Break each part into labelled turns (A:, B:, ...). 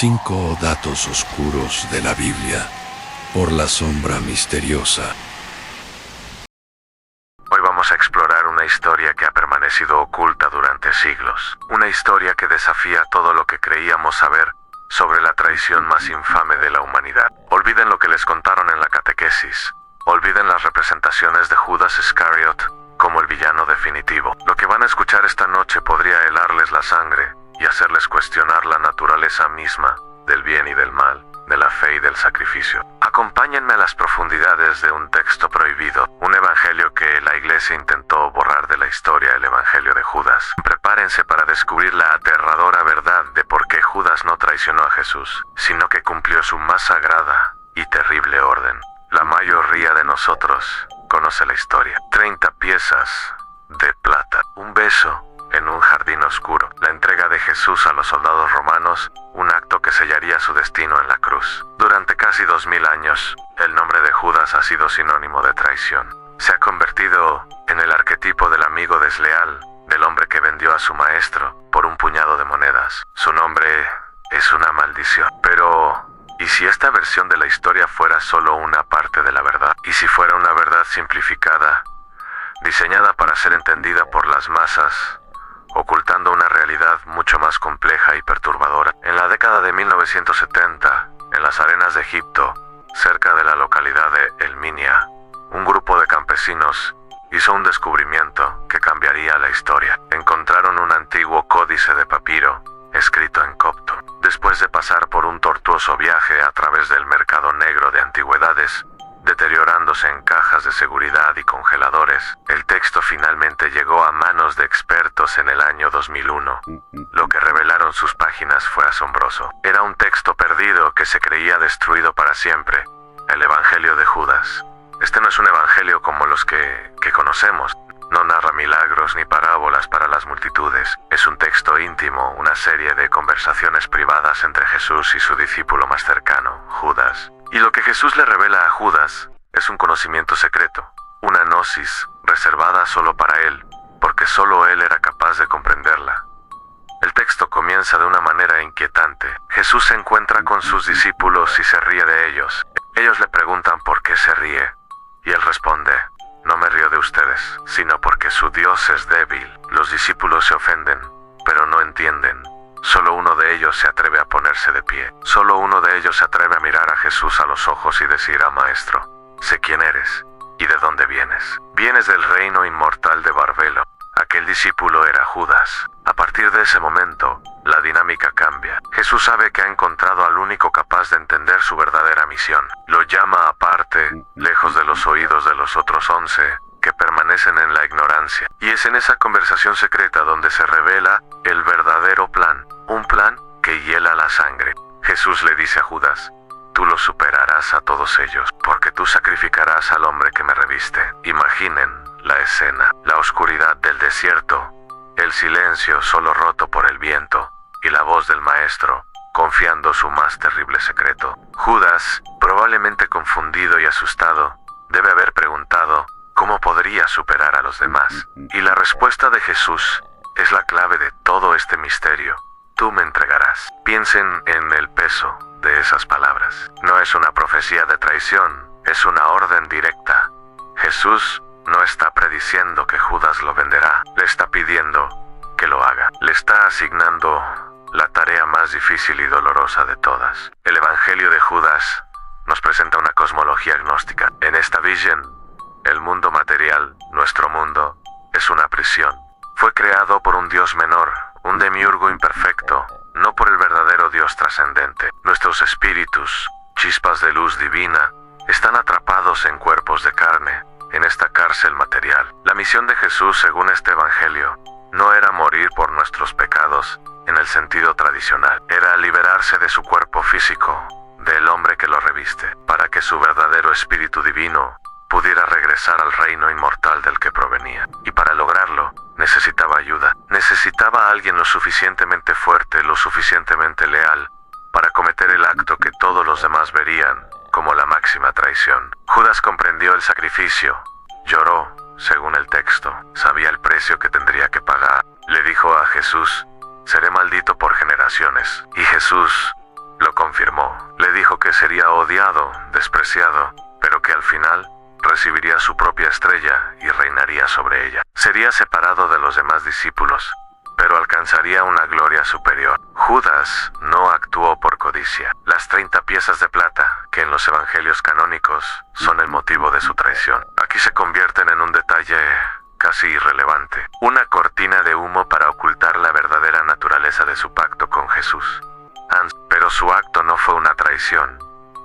A: 5 datos oscuros de la Biblia, por la sombra misteriosa.
B: Hoy vamos a explorar una historia que ha permanecido oculta durante siglos. Una historia que desafía todo lo que creíamos saber sobre la traición más infame de la humanidad. Olviden lo que les contaron en la catequesis. Olviden las representaciones de Judas Iscariot como el villano definitivo. Lo que van a escuchar esta noche podría helarles la sangre y hacerles cuestionar la naturaleza misma del bien y del mal, de la fe y del sacrificio. Acompáñenme a las profundidades de un texto prohibido, un evangelio que la Iglesia intentó borrar de la historia, el evangelio de Judas. Prepárense para descubrir la aterradora verdad de por qué Judas no traicionó a Jesús, sino que cumplió su más sagrada y terrible orden. La mayoría de nosotros conoce la historia. 30 piezas de plata, un beso en un jardín oscuro, la entrega de Jesús a los soldados romanos, un acto que sellaría su destino en la cruz. Durante casi 2000 años, el nombre de Judas ha sido sinónimo de traición. Se ha convertido en el arquetipo del amigo desleal, del hombre que vendió a su maestro por un puñado de monedas. Su nombre es una maldición. Pero ¿y si esta versión de la historia fuera solo una parte de la verdad? ¿Y si fuera una verdad simplificada, diseñada para ser entendida por las masas, ocultando una realidad mucho más compleja y perturbadora? En la década de 1970, en las arenas de Egipto, cerca de la localidad de Elminia, un grupo de campesinos hizo un descubrimiento que cambiaría la historia. Encontraron un antiguo códice de papiro, escrito en copto. Después de pasar por un tortuoso viaje a través del mercado negro de antigüedades, deteriorándose en cajas de seguridad y congeladores, el texto finalmente llegó a manos de expertos en el año 2001. Lo que revelaron sus páginas fue asombroso. Era un texto perdido que se creía destruido para siempre, el Evangelio de Judas. Este no es un evangelio como los que conocemos. No narra milagros ni parábolas para las multitudes. Es un texto íntimo, una serie de conversaciones privadas entre Jesús y su discípulo más cercano, Judas. Y lo que Jesús le revela a Judas es un conocimiento secreto, una gnosis reservada solo para él, porque solo él era capaz de comprenderla. El texto comienza de una manera inquietante. Jesús se encuentra con sus discípulos y se ríe de ellos. Ellos le preguntan por qué se ríe, y él responde: no me río de ustedes, sino porque su Dios es débil. Los discípulos se ofenden, pero no entienden. Solo uno de ellos se atreve a ponerse de pie. Solo uno de ellos se atreve a mirar a Jesús a los ojos y decir: Maestro, sé quién eres y de dónde vienes. Vienes del reino inmortal de Barbelo. Aquel discípulo era Judas. A partir de ese momento, la dinámica cambia. Jesús sabe que ha encontrado al único capaz de entender su verdadera misión. Lo llama aparte, lejos de los oídos de los otros 11, que permanecen en la ignorancia. Y es en esa conversación secreta donde se revela el verdadero plan, un plan que hiela la sangre. Jesús le dice a Judas: tú los superarás a todos ellos, porque tú sacrificarás al hombre que me reviste. Imaginen la escena, la oscuridad del desierto, el silencio solo roto por el viento, y la voz del maestro, confiando su más terrible secreto. Judas, probablemente confundido y asustado, debe haber preguntado cómo podría superar a los demás. Y la respuesta de Jesús es la clave de todo este misterio: tú me entregarás. Piensen en el peso de esas palabras. No es una profecía de traición, es una orden directa. Jesús no está prediciendo que Judas lo venderá, le está pidiendo que lo haga. Le está asignando la tarea más difícil y dolorosa de todas. El Evangelio de Judas nos presenta una cosmología gnóstica. En esta visión, el mundo material, nuestro mundo, es una prisión. Fue creado por un Dios menor, un demiurgo imperfecto, no por el verdadero Dios trascendente. Nuestros espíritus, chispas de luz divina, están atrapados en cuerpos de carne, en esta cárcel material. La misión de Jesús, según este evangelio, no era morir por nuestros pecados en el sentido tradicional. Era liberarse de su cuerpo físico, del hombre que lo reviste, para que su verdadero espíritu divino pudiera regresar al reino inmortal del que provenía. Y para lograrlo, necesitaba ayuda. Necesitaba a alguien lo suficientemente fuerte, lo suficientemente leal, para cometer el acto que todos los demás verían como la máxima traición. Judas comprendió el sacrificio, lloró, según el texto, sabía el precio que tendría que pagar. Le dijo a Jesús: seré maldito por generaciones. Y Jesús confirmó. Le dijo que sería odiado, despreciado, pero que al final recibiría su propia estrella y reinaría sobre ella. Sería separado de los demás discípulos, pero alcanzaría una gloria superior. Judas no actuó por codicia. Las 30 piezas de plata, que en los evangelios canónicos son el motivo de su traición, aquí se convierten en un detalle casi irrelevante, una cortina de humo para ocultar la verdadera naturaleza de su pacto con Jesús. Pero su acto no fue una traición,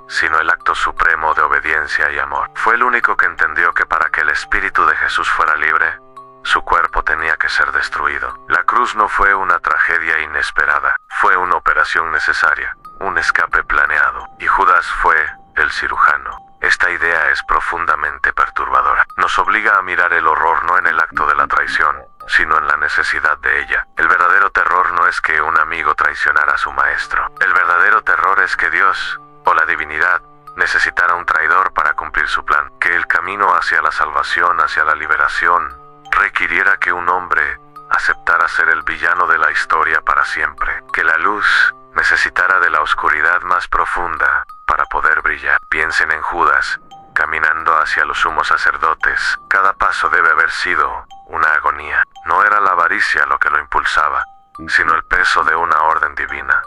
B: sino el acto supremo de obediencia y amor. Fue el único que entendió que para que el espíritu de Jesús fuera libre, su cuerpo tenía que ser destruido. La cruz no fue una tragedia inesperada, fue una operación necesaria, un escape planeado, y Judas fue el cirujano. Esta idea es profundamente perturbadora. Nos obliga a mirar el horror no en el acto de la traición, sino en la necesidad de ella. El verdadero terror no es que un amigo traicionara a su maestro. El verdadero terror es que Dios, o la divinidad, necesitara un traidor para cumplir su plan. Que el camino hacia la salvación, hacia la liberación, requiriera que un hombre aceptara ser el villano de la historia para siempre. Que la luz necesitara de la oscuridad más profunda para poder brillar. Piensen en Judas, caminando hacia los sumos sacerdotes. Cada paso debe haber sido una agonía. No era la avaricia lo que lo impulsaba, sino el peso de una orden divina.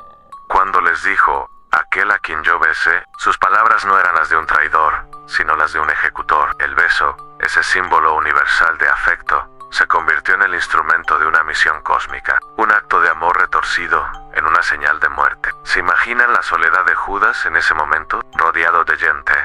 B: Cuando les dijo, aquel a quien yo besé, sus palabras no eran las de un traidor, sino las de un ejecutor. El beso, ese símbolo universal de afecto, se convirtió en el instrumento de una misión cósmica, un acto de amor retorcido en una señal de muerte. ¿Se imaginan la soledad de Judas en ese momento, rodeado de gente,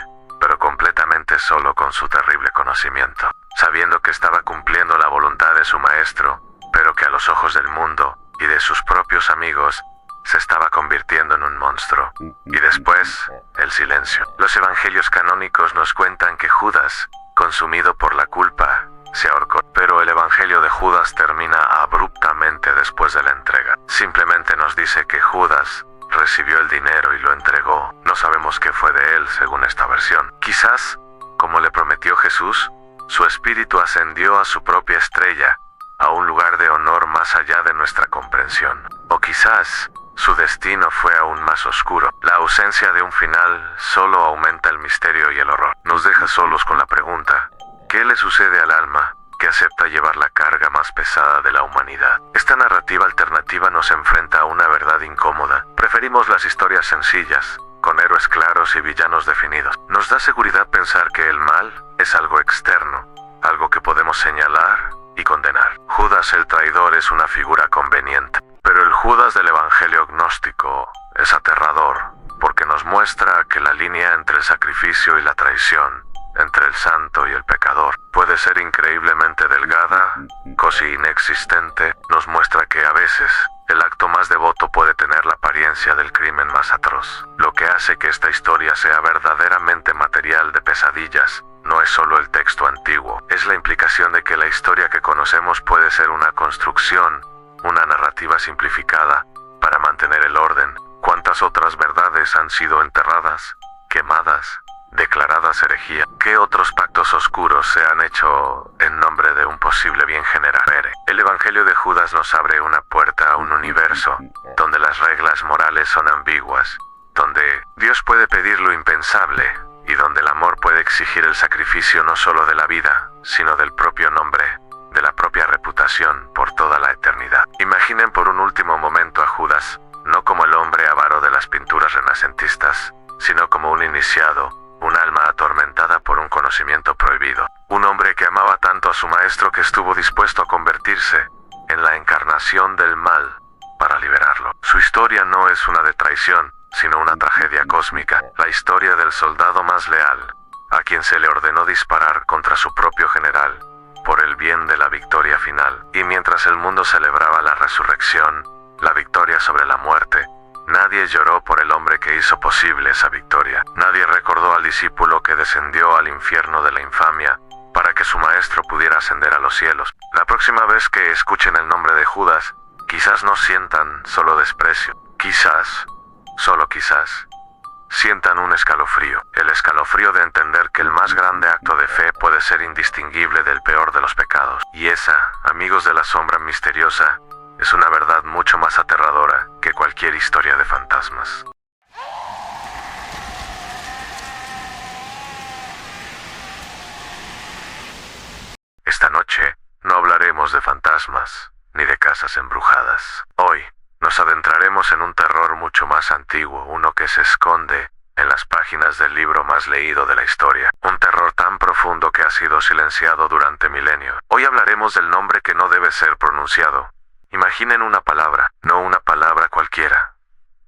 B: pero completamente solo con su terrible conocimiento, sabiendo que estaba cumpliendo la voluntad de su maestro, pero que a los ojos del mundo y de sus propios amigos se estaba convirtiendo en un monstruo? Y después, el silencio. Los evangelios canónicos nos cuentan que Judas, consumido por la culpa, se ahorcó, pero el evangelio de Judas termina abruptamente después de la entrega. Simplemente nos dice que Judas recibió el dinero y lo entregó. No sabemos qué fue de él según esta versión. Quizás, como le prometió Jesús, su espíritu ascendió a su propia estrella, a un lugar de honor más allá de nuestra comprensión. O quizás su destino fue aún más oscuro. La ausencia de un final solo aumenta el misterio y el horror. Nos deja solos con la pregunta: ¿qué le sucede al alma que acepta llevar la carga más pesada de la humanidad? Esta narrativa alternativa nos enfrenta a una verdad incómoda. Preferimos las historias sencillas, con héroes claros y villanos definidos. Nos da seguridad pensar que el mal es algo externo, algo que podemos señalar y condenar. Judas el traidor es una figura conveniente, pero el Judas del Evangelio gnóstico es aterrador, porque nos muestra que la línea entre el sacrificio y la traición, entre el santo y el pecador, puede ser increíblemente delgada, casi inexistente. Nos muestra que a veces el acto más devoto puede tener la apariencia del crimen más atroz. Lo que hace que esta historia sea verdaderamente material de pesadillas no es solo el texto antiguo, es la implicación de que la historia que conocemos puede ser una construcción, una narrativa simplificada para mantener el orden. ¿Cuántas otras verdades han sido enterradas, quemadas, declaradas herejía? ¿Qué otros pactos oscuros se han hecho en nombre de un posible bien general? El Evangelio de Judas nos abre una puerta a un universo donde las reglas morales son ambiguas, donde Dios puede pedir lo impensable y donde el amor puede exigir el sacrificio no solo de la vida, sino del propio nombre, de la propia reputación por toda la eternidad. Imaginen por un último momento a Judas, no como el hombre avaro de las pinturas renacentistas, sino como un iniciado, un alma atormentada por un conocimiento prohibido. Un hombre que amaba tanto a su maestro que estuvo dispuesto a convertirse en la encarnación del mal para liberarlo. Su historia no es una de traición, sino una tragedia cósmica. La historia del soldado más leal, a quien se le ordenó disparar contra su propio general, por el bien de la victoria final. Y mientras el mundo celebraba la resurrección, la victoria sobre la muerte, nadie lloró por el hombre que hizo posible esa victoria. Nadie recordó al discípulo que descendió al infierno de la infamia para que su maestro pudiera ascender a los cielos. La próxima vez que escuchen el nombre de Judas, quizás no sientan solo desprecio. Quizás, solo quizás, sientan un escalofrío. El escalofrío de entender que el más grande acto de fe puede ser indistinguible del peor de los pecados. Y esa, amigos de la sombra misteriosa, es una verdad mucho más aterradora que cualquier historia de fantasmas. fantasmas, ni de casas embrujadas. Hoy, nos adentraremos en un terror mucho más antiguo, uno que se esconde en las páginas del libro más leído de la historia. Un terror tan profundo que ha sido silenciado durante milenios. Hoy hablaremos del nombre que no debe ser pronunciado. Imaginen una palabra, no una palabra cualquiera,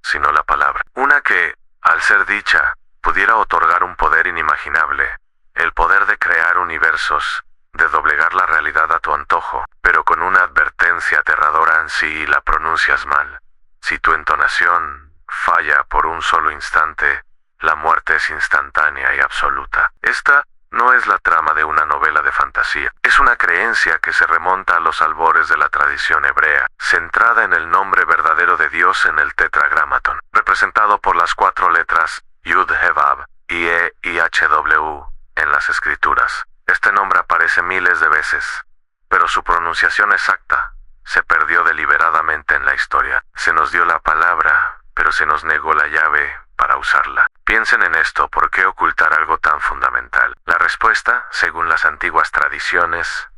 B: sino la palabra. Una que, al ser dicha, pudiera otorgar un poder inimaginable. El poder de crear universos, de doblegar la realidad a tu antojo, pero con una advertencia aterradora en si la pronuncias mal. Si tu entonación falla por un solo instante, la muerte es instantánea y absoluta. Esta no es la trama de una novela de fantasía. Es una creencia que se remonta a los albores de la tradición hebrea, centrada en el nombre verdadero de Dios en el Tetragramatón, representado por las 4 letras Yud He Vav y E I H W en las escrituras. Este nombre aparece miles de veces, pero su pronunciación exacta se perdió deliberadamente en la historia. Se nos dio la palabra, pero se nos negó la llave para usarla. Piensen en esto, ¿por qué ocultar algo tan fundamental? La respuesta, según las antiguas tradiciones,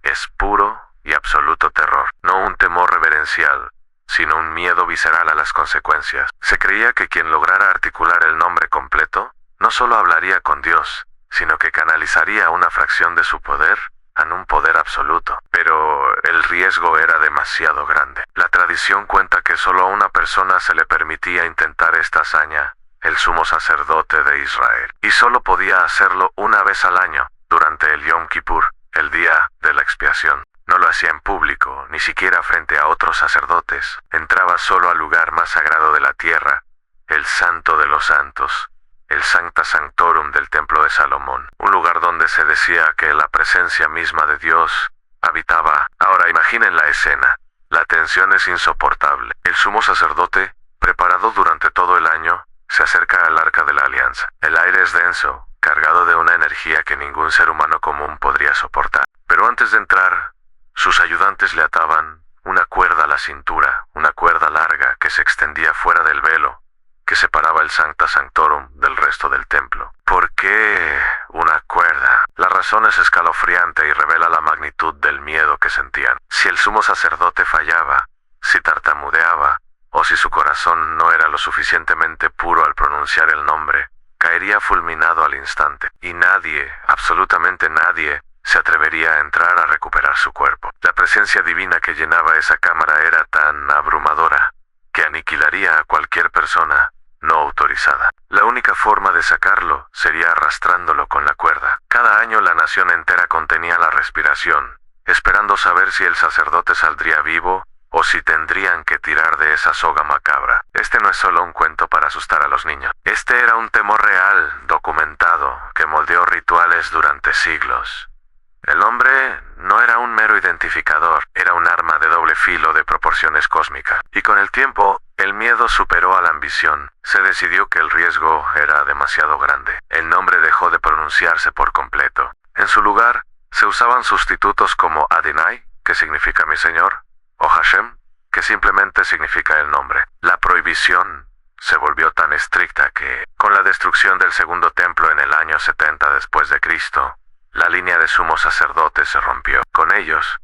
B: es puro y absoluto terror. No un temor reverencial, sino un miedo visceral a las consecuencias. Se creía que quien lograra articular el nombre completo, no solo hablaría con Dios, sino que canalizaría una fracción de su poder en un poder absoluto. Pero el riesgo era demasiado grande. La tradición cuenta que solo a una persona se le permitía intentar esta hazaña, el sumo sacerdote de Israel, y solo podía hacerlo una vez al año, durante el Yom Kippur, el día de la expiación. No lo hacía en público, ni siquiera frente a otros sacerdotes. Entraba solo al lugar más sagrado de la tierra, el Santo de los Santos, el Sancta Sanctorum del Templo de Salomón, un lugar donde se decía que la presencia misma de Dios habitaba. Ahora imaginen la escena. La tensión es insoportable. El sumo sacerdote, preparado durante todo el año, se acerca al Arca de la Alianza. El aire es denso, cargado de una energía que ningún ser humano común podría soportar. Pero antes de entrar, sus ayudantes le ataban una cuerda a la cintura, una cuerda larga que se extendía fuera del velo, que separaba el Sancta Sanctorum del resto del templo. ¿Por qué una cuerda? La razón es escalofriante y revela la magnitud del miedo que sentían. Si el sumo sacerdote fallaba, si tartamudeaba, o si su corazón no era lo suficientemente puro al pronunciar el nombre, caería fulminado al instante. Y nadie, absolutamente nadie, se atrevería a entrar a recuperar su cuerpo. La presencia divina que llenaba esa cámara era tan abrumadora que aniquilaría a cualquier persona no autorizada. La única forma de sacarlo sería arrastrándolo con la cuerda. Cada año la nación entera contenía la respiración, esperando saber si el sacerdote saldría vivo o si tendrían que tirar de esa soga macabra. Este no es solo un cuento para asustar a los niños. Este era un temor real, documentado, que moldeó rituales durante siglos. El hombre no era un mero identificador, era un arma de doble filo de proporciones cósmicas. Y con el tiempo, el miedo superó a la ambición. Se decidió que el riesgo era demasiado grande. El nombre dejó de pronunciarse por completo. En su lugar, se usaban sustitutos como Adonai, que significa mi señor, o Hashem, que simplemente significa el nombre. La prohibición se volvió tan estricta que, con la destrucción del segundo templo en el año 70 después de Cristo, la línea de sumos sacerdotes se rompió. Con ellos,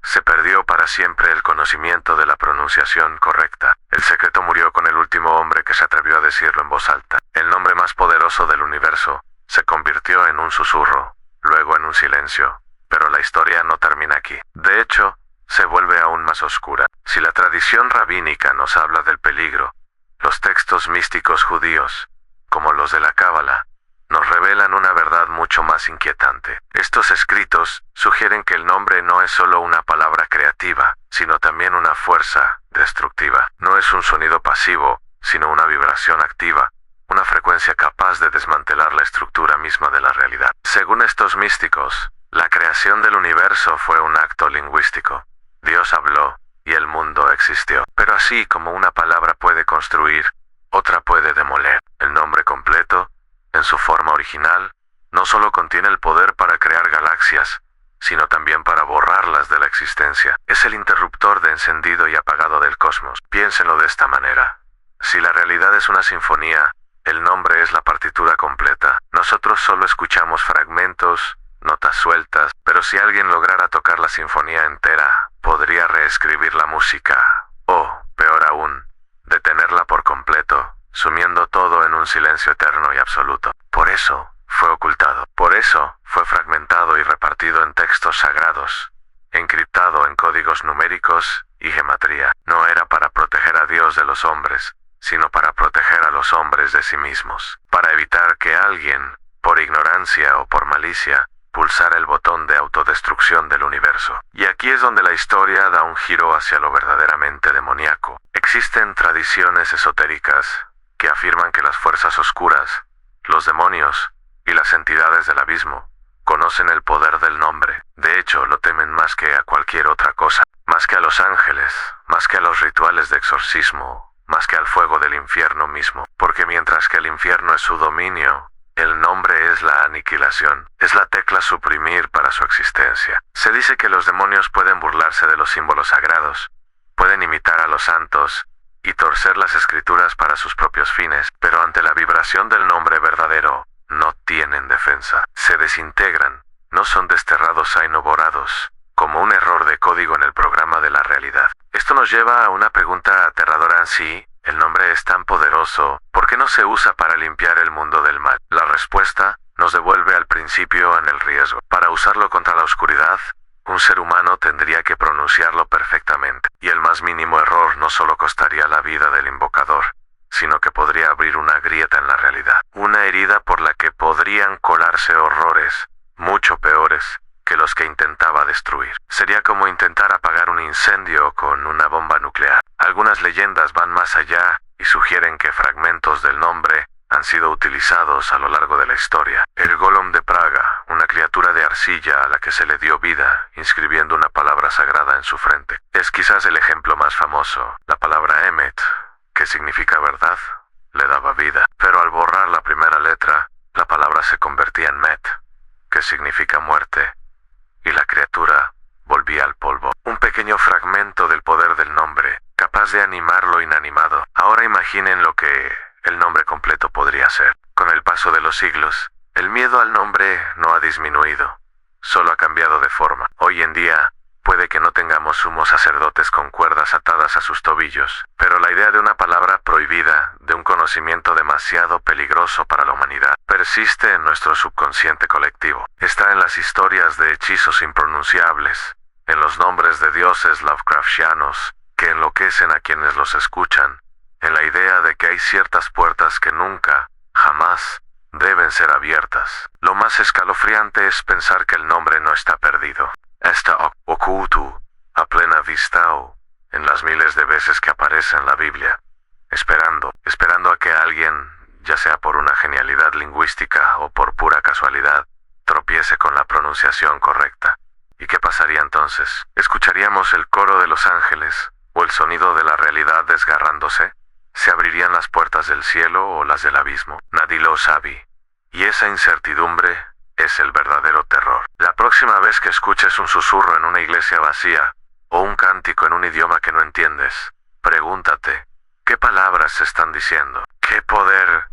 B: se perdió para siempre el conocimiento de la pronunciación correcta. El secreto murió con el último hombre que se atrevió a decirlo en voz alta. El nombre más poderoso del universo se convirtió en un susurro, luego en un silencio. Pero la historia no termina aquí. De hecho, se vuelve aún más oscura. Si la tradición rabínica nos habla del peligro, los textos místicos judíos, como los de la Cábala, nos revelan una verdad mucho más inquietante. Estos escritos sugieren que el nombre no es solo una palabra creativa, sino también una fuerza destructiva. No es un sonido pasivo, sino una vibración activa, una frecuencia capaz de desmantelar la estructura misma de la realidad. Según estos místicos, la creación del universo fue un acto lingüístico. Dios habló, y el mundo existió. Pero así como una palabra puede construir, otra puede demoler. El nombre completo, en su forma original, no solo contiene el poder para crear galaxias, sino también para borrarlas de la existencia. Es el interruptor de encendido y apagado del cosmos. Piénsenlo de esta manera. Si la realidad es una sinfonía, el nombre es la partitura completa. Nosotros solo escuchamos fragmentos, notas sueltas, pero si alguien lograra tocar la sinfonía entera, podría reescribir la música, o, peor aún, detenerla por completo, sumiendo todo en un silencio eterno y absoluto. Por eso fue ocultado. Por eso fue fragmentado y repartido en textos sagrados, encriptado en códigos numéricos y gematría. No era para proteger a Dios de los hombres, sino para proteger a los hombres de sí mismos, para evitar que alguien, por ignorancia o por malicia, pulsara el botón de autodestrucción del universo. Y aquí es donde la historia da un giro hacia lo verdaderamente demoníaco. Existen tradiciones esotéricas que afirman que las fuerzas oscuras, los demonios y las entidades del abismo conocen el poder del nombre. De hecho, lo temen más que a cualquier otra cosa, más que a los ángeles, más que a los rituales de exorcismo, más que al fuego del infierno mismo. Porque mientras que el infierno es su dominio, el nombre es la aniquilación, es la tecla suprimir para su existencia. Se dice que los demonios pueden burlarse de los símbolos sagrados, pueden imitar a los santos y torcer las escrituras para sus propios fines, pero ante la vibración del nombre verdadero, no tienen defensa. Se desintegran, no son desterrados sino borrados, como un error de código en el programa de la realidad. Esto nos lleva a una pregunta aterradora. Si el nombre es tan poderoso, ¿por qué no se usa para limpiar el mundo del mal? La respuesta nos devuelve al principio en el riesgo. Para usarlo contra la oscuridad, un ser humano tendría que pronunciarlo perfectamente, y el más mínimo error no solo costaría la vida del invocador, sino que podría abrir una grieta en la realidad, una herida por la que podrían colarse horrores mucho peores que los que intentaba destruir. Sería como intentar apagar un incendio con una bomba nuclear. Algunas leyendas van más allá y sugieren que fragmentos del nombre han sido utilizados a lo largo de la historia. El Golem de Praga, una criatura de arcilla a la que se le dio vida, inscribiendo una palabra sagrada en su frente. Es quizás el ejemplo más famoso. La palabra Emet, que significa verdad, le daba vida, pero al borrar la primera letra, la palabra se convertía en Met, que significa muerte, y la criatura volvía al polvo. Un pequeño fragmento del poder del nombre, capaz de animar lo inanimado. Ahora imaginen lo que el nombre completo podría ser. Con el paso de los siglos, el miedo al nombre no ha disminuido, solo ha cambiado de forma. Hoy en día, puede que no tengamos sumos sacerdotes con cuerdas atadas a sus tobillos, pero la idea de una palabra prohibida, de un conocimiento demasiado peligroso para la humanidad, persiste en nuestro subconsciente colectivo. Está en las historias de hechizos impronunciables, en los nombres de dioses Lovecraftianos que enloquecen a quienes los escuchan, en la idea de que hay ciertas puertas que nunca, jamás, deben ser abiertas. Lo más escalofriante es pensar que el nombre no está perdido. Está oculto, a plena vista o en las miles de veces que aparece en la Biblia, esperando a que alguien, ya sea por una genialidad lingüística o por pura casualidad, tropiece con la pronunciación correcta. ¿Y qué pasaría entonces? ¿Escucharíamos el coro de los ángeles o el sonido de la realidad desgarrándose? ¿Se abrirían las puertas del cielo o las del abismo? Nadie lo sabe. Y esa incertidumbre es el verdadero terror. La próxima vez que escuches un susurro en una iglesia vacía, o un cántico en un idioma que no entiendes, pregúntate, ¿qué palabras se están diciendo? ¿Qué poder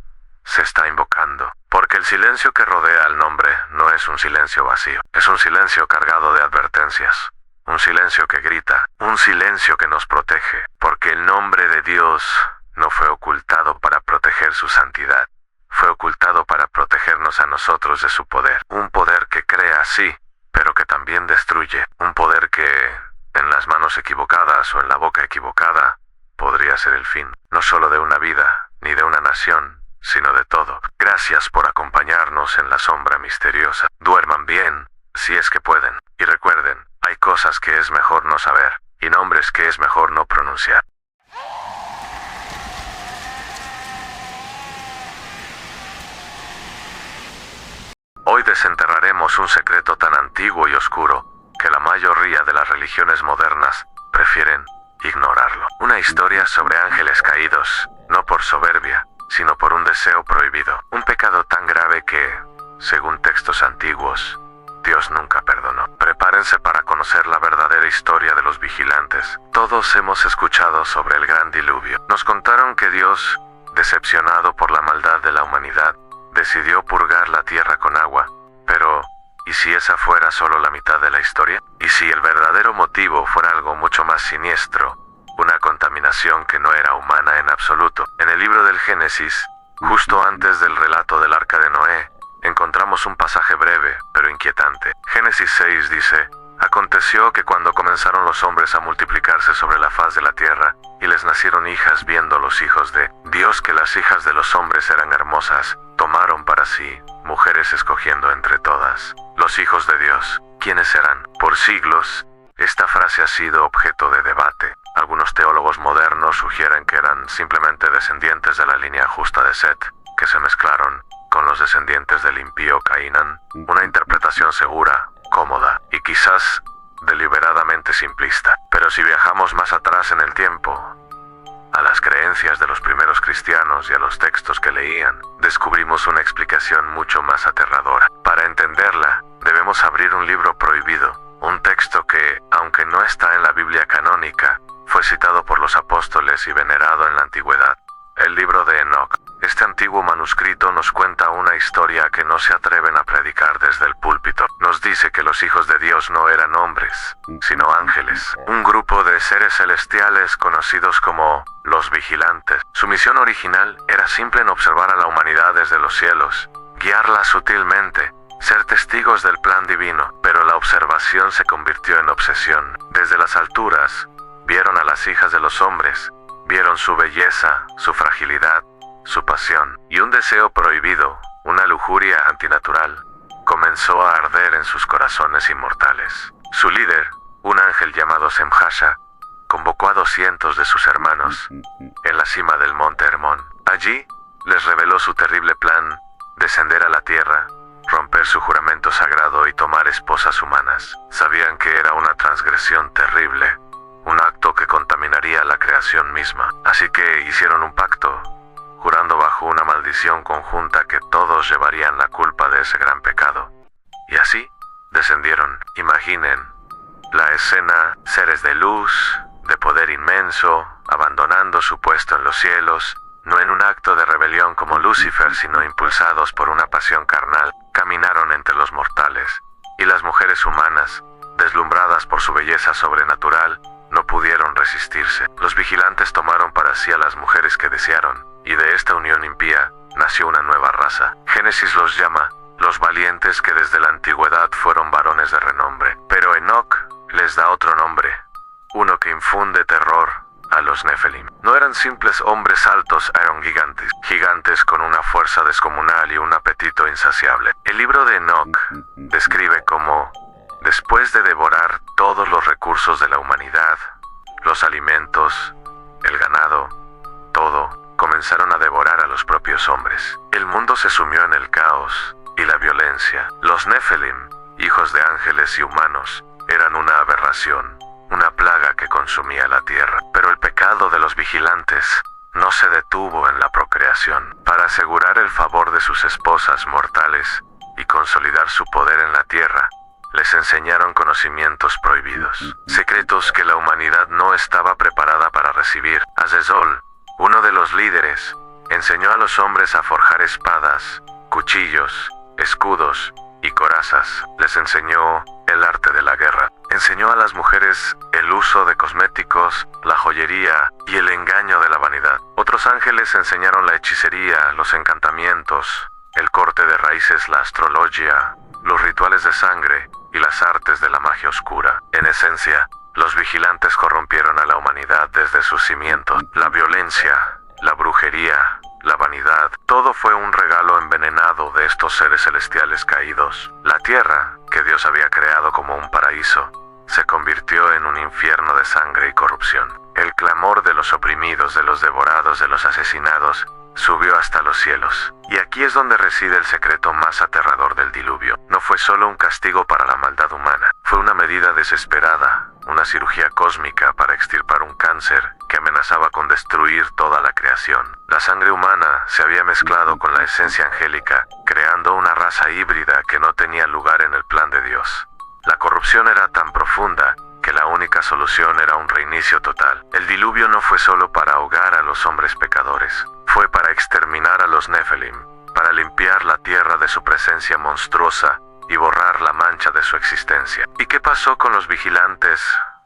B: se está invocando? Porque el silencio que rodea al nombre no es un silencio vacío, es un silencio cargado de advertencias, un silencio que grita, un silencio que nos protege, porque el nombre de Dios no fue ocultado para proteger su santidad, fue ocultado para protegernos a nosotros de su poder. Un poder que crea, sí, pero que también destruye. Un poder que, en las manos equivocadas o en la boca equivocada, podría ser el fin, no solo de una vida, ni de una nación, sino de todo. Gracias por acompañarnos en la sombra misteriosa. Duerman bien, si es que pueden. Y recuerden, hay cosas que es mejor no saber, y nombres que es mejor no pronunciar. Hoy desenterraremos un secreto tan antiguo y oscuro que la mayoría de las religiones modernas prefieren ignorarlo. Una historia sobre ángeles caídos, no por soberbia, sino por un deseo prohibido. Un pecado tan grave que, según textos antiguos, Dios nunca perdonó. Prepárense para conocer la verdadera historia de los vigilantes. Todos hemos escuchado sobre el gran diluvio. Nos contaron que Dios, decepcionado por la maldad de la humanidad, decidió purgar la tierra con agua, pero ¿Y si esa fuera solo la mitad de la historia? ¿Y si el verdadero motivo fuera algo mucho más siniestro? Una contaminación que no era humana en absoluto. En el libro del Génesis, justo antes del relato del arca de Noé, encontramos un pasaje breve, pero inquietante. Génesis 6 dice: Aconteció que cuando comenzaron los hombres a multiplicarse sobre la faz de la tierra, y les nacieron hijas, viendo los hijos de Dios que las hijas de los hombres eran hermosas, tomaron para sí mujeres escogiendo entre todas. Los hijos de Dios, ¿quiénes eran? Por siglos, esta frase ha sido objeto de debate. Algunos teólogos modernos sugieren que eran simplemente descendientes de la línea justa de Set, que se mezclaron con los descendientes del impío Cainán. Una interpretación segura, cómoda y quizás deliberadamente simplista. Pero si viajamos más atrás en el tiempo, a las creencias de los primeros cristianos y a los textos que leían, descubrimos una explicación mucho más aterradora. Para entenderla, debemos abrir un libro prohibido, un texto que, aunque no está en la Biblia canónica, fue citado por los apóstoles y venerado en la antigüedad: el libro de Enoc. Este antiguo manuscrito nos cuenta una historia que no se atreven a predicar desde el púlpito. Nos dice que los hijos de Dios no eran hombres, sino ángeles, un grupo de seres celestiales conocidos como los vigilantes. Su misión original era simple en observar a la humanidad desde los cielos, guiarla sutilmente, ser testigos del plan divino. Pero la observación se convirtió en obsesión. Desde las alturas, vieron a las hijas de los hombres, vieron su belleza, su fragilidad, su pasión, y un deseo prohibido, una lujuria antinatural, comenzó a arder en sus corazones inmortales. Su líder, un ángel llamado Semhasha, convocó a 200 de sus hermanos en la cima del monte Hermón. Allí les reveló su terrible plan: descender a la tierra, romper su juramento sagrado y tomar esposas humanas. Sabían que era una transgresión terrible, un acto que contaminaría la creación misma. Así que hicieron un pacto, jurando bajo una maldición conjunta que todos llevarían la culpa de ese gran pecado. Y así, descendieron. Imaginen la escena: seres de luz, de poder inmenso, abandonando su puesto en los cielos, no en un acto de rebelión como Lucifer, sino impulsados por una pasión carnal, caminaron entre los mortales. Y las mujeres humanas, deslumbradas por su belleza sobrenatural, no pudieron resistirse. Los vigilantes tomaron para sí a las mujeres que desearon, y de esta unión impía nació una nueva raza. Génesis los llama los valientes, que desde la antigüedad fueron varones de renombre. Pero Enoc les da otro nombre, uno que infunde terror a los Nefelim. No eran simples hombres altos, eran gigantes, gigantes con una fuerza descomunal y un apetito insaciable. El libro de Enoc describe cómo, después de devorar todos los recursos de la humanidad, los alimentos, el ganado, todo, comenzaron a devorar a los propios hombres. El mundo se sumió en el caos y la violencia. Los Nefelim, hijos de ángeles y humanos, eran una aberración, una plaga que consumía la tierra. Pero el pecado de los vigilantes no se detuvo en la procreación. Para asegurar el favor de sus esposas mortales y consolidar su poder en la tierra, les enseñaron conocimientos prohibidos, secretos que la humanidad no estaba preparada para recibir. Azezol, uno de los líderes, enseñó a los hombres a forjar espadas, cuchillos, escudos y corazas. Les enseñó el arte de la guerra. Enseñó a las mujeres el uso de cosméticos, la joyería y el engaño de la vanidad. Otros ángeles enseñaron la hechicería, los encantamientos, el corte de raíces, la astrología, los rituales de sangre y las artes de la magia oscura. En esencia, los vigilantes corrompieron a la humanidad desde sus cimientos. La violencia, la brujería, la vanidad, todo fue un regalo envenenado de estos seres celestiales caídos. La tierra, que Dios había creado como un paraíso, se convirtió en un infierno de sangre y corrupción. El clamor de los oprimidos, de los devorados, de los asesinados, subió hasta los cielos. Y aquí es donde reside el secreto más aterrador del diluvio. No fue solo un castigo para la maldad humana, fue una medida desesperada, una cirugía cósmica para extirpar un cáncer que amenazaba con destruir toda la creación. La sangre humana se había mezclado con la esencia angélica, creando una raza híbrida que no tenía lugar en el plan de Dios. La corrupción era tan profunda que la única solución era un reinicio total. El diluvio no fue solo para ahogar a los hombres pecadores, fue para exterminar a los Nefelim, para limpiar la tierra de su presencia monstruosa y borrar la mancha de su existencia. ¿Y qué pasó con los vigilantes,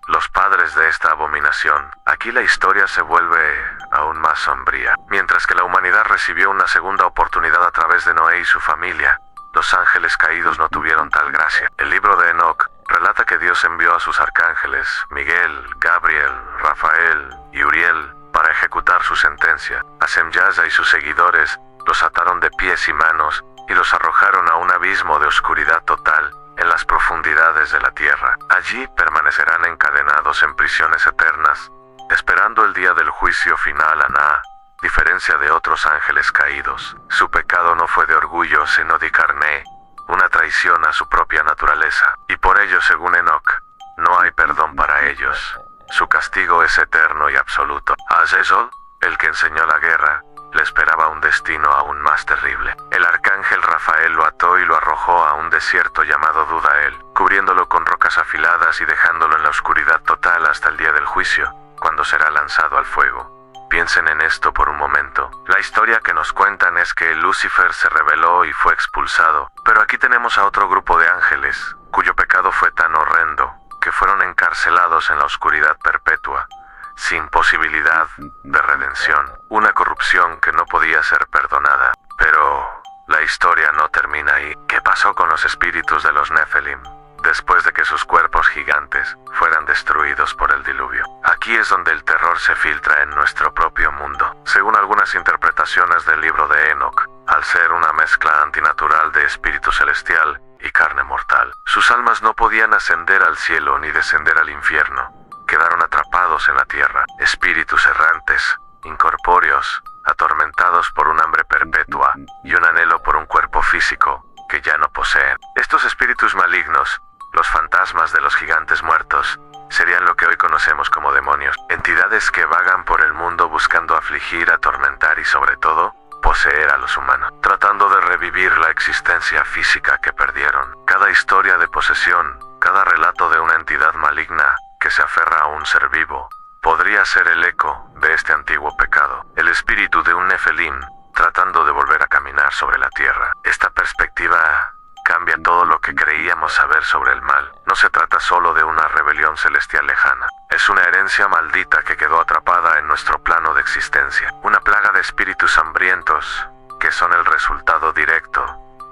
B: los padres de esta abominación? Aquí la historia se vuelve aún más sombría. Mientras que la humanidad recibió una segunda oportunidad a través de Noé y su familia, los ángeles caídos no tuvieron tal gracia. El libro de Enoc relata que Dios envió a sus arcángeles, Miguel, Gabriel, Rafael y Uriel, para ejecutar su sentencia. A Semyaza y sus seguidores los ataron de pies y manos y los arrojaron a un abismo de oscuridad total en las profundidades de la tierra. Allí permanecerán encadenados en prisiones eternas, esperando el día del juicio final. Aná, diferencia de otros ángeles caídos, su pecado no fue de orgullo, sino de carné, una traición a su propia naturaleza, y por ello, según Enoc, no hay perdón para ellos. Su castigo es eterno y absoluto. A Azezol, el que enseñó la guerra, le esperaba un destino aún más terrible. El arcángel Rafael lo ató y lo arrojó a un desierto llamado Dudael, cubriéndolo con rocas afiladas y dejándolo en la oscuridad total hasta el día del juicio, cuando será lanzado al fuego. Piensen en esto por un momento. La historia que nos cuentan es que Lucifer se rebeló y fue expulsado, pero aquí tenemos a otro grupo de ángeles, cuyo pecado fue tan horrendo, que fueron encarcelados en la oscuridad perpetua, sin posibilidad de redención, una corrupción que no podía ser perdonada. Pero la historia no termina ahí. ¿Qué pasó con los espíritus de los Nephilim después de que sus cuerpos gigantes fueran destruidos por el diluvio? Aquí es donde el terror se filtra en nuestro propio mundo. Según algunas interpretaciones del libro de Enoc, al ser una mezcla antinatural de espíritu celestial y carne mortal, sus almas no podían ascender al cielo ni descender al infierno. Quedaron atrapados en la tierra, espíritus errantes, incorpóreos, atormentados por un hambre perpetua y un anhelo por un cuerpo físico que ya no poseen. Estos espíritus malignos, los fantasmas de los gigantes muertos, serían lo que hoy conocemos como demonios, entidades que vagan por el mundo buscando afligir, atormentar y sobre todo, poseer a los humanos, tratando de revivir la existencia física que perdieron. Cada historia de posesión, cada relato de una entidad maligna que se aferra a un ser vivo, podría ser el eco de este antiguo pecado, el espíritu de un Nefelim tratando de volver a caminar sobre la tierra. Esta perspectiva cambia todo lo que creíamos saber sobre el mal. No se trata solo de una rebelión celestial lejana, es una herencia maldita que quedó atrapada en nuestro plano de existencia, una plaga de espíritus hambrientos que son el resultado directo